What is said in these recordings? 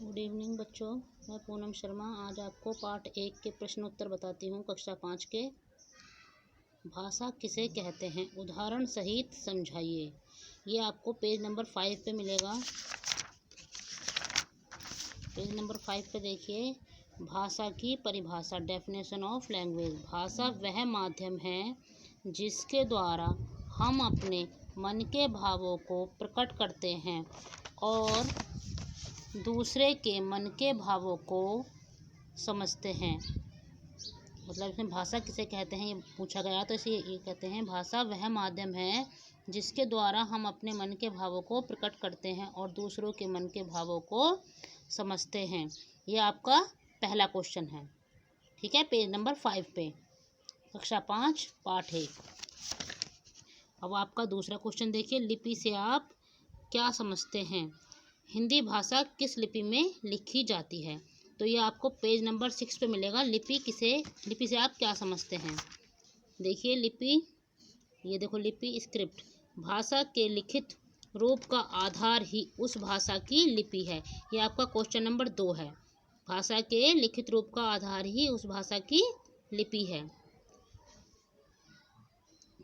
Good evening बच्चों, मैं पूनम शर्मा आज आपको पार्ट 1 के प्रश्न उत्तर बताती हूँ। कक्षा 5 के भाषा किसे कहते हैं, उदाहरण सहित समझाइए। ये आपको पेज नंबर 5 पे मिलेगा। पेज नंबर 5 पे देखिए, भाषा की परिभाषा, डेफिनेशन ऑफ लैंग्वेज। भाषा वह माध्यम है जिसके द्वारा हम अपने मन के भावों को प्रकट करते हैं और दूसरे के मन के भावों को समझते हैं। मतलब इसमें भाषा किसे कहते हैं ये पूछा गया, तो इसे ये कहते हैं भाषा वह माध्यम है जिसके द्वारा हम अपने मन के भावों को प्रकट करते हैं और दूसरों के मन के भावों को समझते हैं। ये आपका पहला क्वेश्चन है, ठीक है, पेज नंबर 5 पे, कक्षा 5 पाठ 1। अब आपका दूसरा क्वेश्चन देखिए, लिपि से आप क्या समझते हैं, हिंदी भाषा किस लिपि में लिखी जाती है। तो ये आपको पेज नंबर 6 पे मिलेगा। लिपि से आप क्या समझते हैं। देखिए लिपि, ये देखो लिपि स्क्रिप्ट, भाषा के लिखित रूप का आधार ही उस भाषा की लिपि है। ये आपका क्वेश्चन नंबर 2 है। भाषा के लिखित रूप का आधार ही उस भाषा की लिपि है,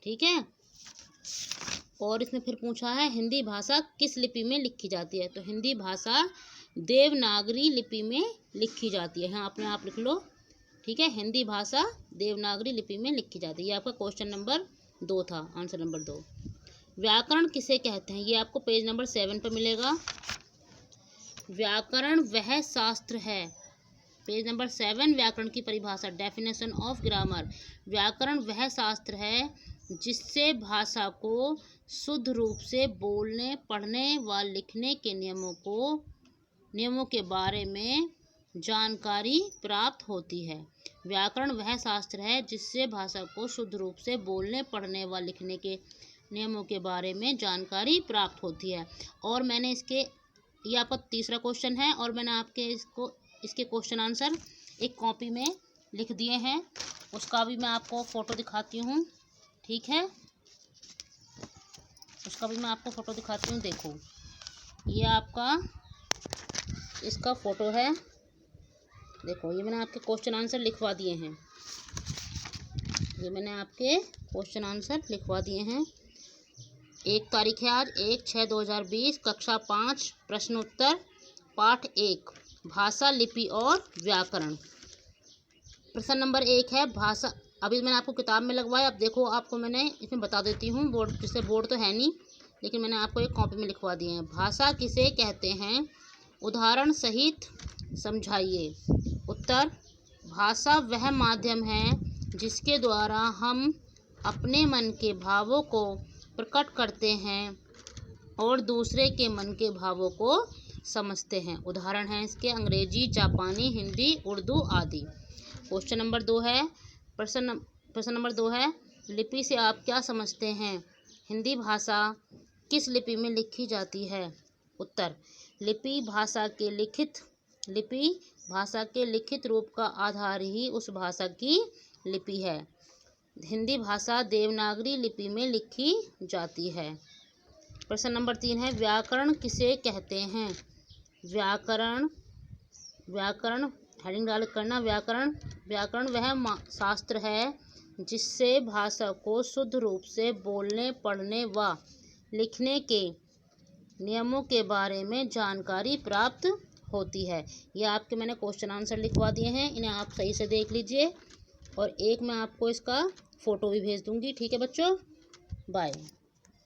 ठीक है। और इसमें फिर पूछा है हिंदी भाषा किस लिपि में लिखी जाती है। तो हिंदी भाषा देवनागरी लिपि में लिखी जाती है। यहाँ अपने आप लिख लो, ठीक है। हिंदी भाषा देवनागरी लिपि में लिखी जाती है। ये आपका क्वेश्चन नंबर 2 था, आंसर नंबर 2। व्याकरण किसे कहते हैं, ये आपको पेज नंबर 7 पर मिलेगा। व्याकरण वह शास्त्र है, पेज नंबर 7, व्याकरण की परिभाषा, डेफिनेशन ऑफ ग्रामर। व्याकरण वह शास्त्र है जिससे भाषा को शुद्ध रूप से बोलने, पढ़ने व लिखने के नियमों के बारे में जानकारी प्राप्त होती है। व्याकरण वह शास्त्र है जिससे भाषा को शुद्ध रूप से बोलने, पढ़ने व लिखने के नियमों के बारे में जानकारी प्राप्त होती है। और मैंने ये आपका तीसरा क्वेश्चन है और मैंने आपके इसके क्वेश्चन आंसर एक कॉपी में लिख दिए हैं। उसका भी मैं आपको फ़ोटो दिखाती हूँ, ठीक है। उसका भी मैं आपको फ़ोटो दिखाती हूँ। देखो ये आपका इसका फ़ोटो है। देखो ये मैंने आपके क्वेश्चन आंसर लिखवा दिए हैं। ये मैंने आपके क्वेश्चन आंसर लिखवा दिए हैं। 1 तारीख है आज, 1/6/2020, कक्षा 5, प्रश्न उत्तर, पाठ 1, भाषा, लिपि और व्याकरण। प्रश्न नंबर 1 है भाषा। अभी मैंने आपको किताब में लगवाया। अब देखो आपको मैंने इसमें बता देती हूँ, बोर्ड जिससे बोर्ड तो है नहीं, लेकिन मैंने आपको एक कॉपी में लिखवा दिए हैं। भाषा किसे कहते हैं, उदाहरण सहित समझाइए। उत्तर, भाषा वह माध्यम है जिसके द्वारा हम अपने मन के भावों को प्रकट करते हैं और दूसरे के मन के भावों को समझते हैं। उदाहरण हैं इसके अंग्रेजी, जापानी, हिंदी, उर्दू आदि। क्वेश्चन नंबर 2 है, प्रश्न नंबर 2 है, लिपि से आप क्या समझते हैं, हिंदी भाषा किस लिपि में लिखी जाती है। उत्तर, लिपि भाषा के लिखित रूप का आधार ही उस भाषा की लिपि है। हिंदी भाषा देवनागरी लिपि में लिखी जाती है। प्रश्न नंबर 3 है, व्याकरण किसे कहते हैं। व्याकरण हेडिंग डाल करना। व्याकरण वह शास्त्र है जिससे भाषा को शुद्ध रूप से बोलने, पढ़ने व लिखने के नियमों के बारे में जानकारी प्राप्त होती है। ये आपके मैंने क्वेश्चन आंसर लिखवा दिए हैं, इन्हें आप सही से देख लीजिए और एक मैं आपको इसका फ़ोटो भी भेज दूँगी, ठीक है बच्चों। बाय।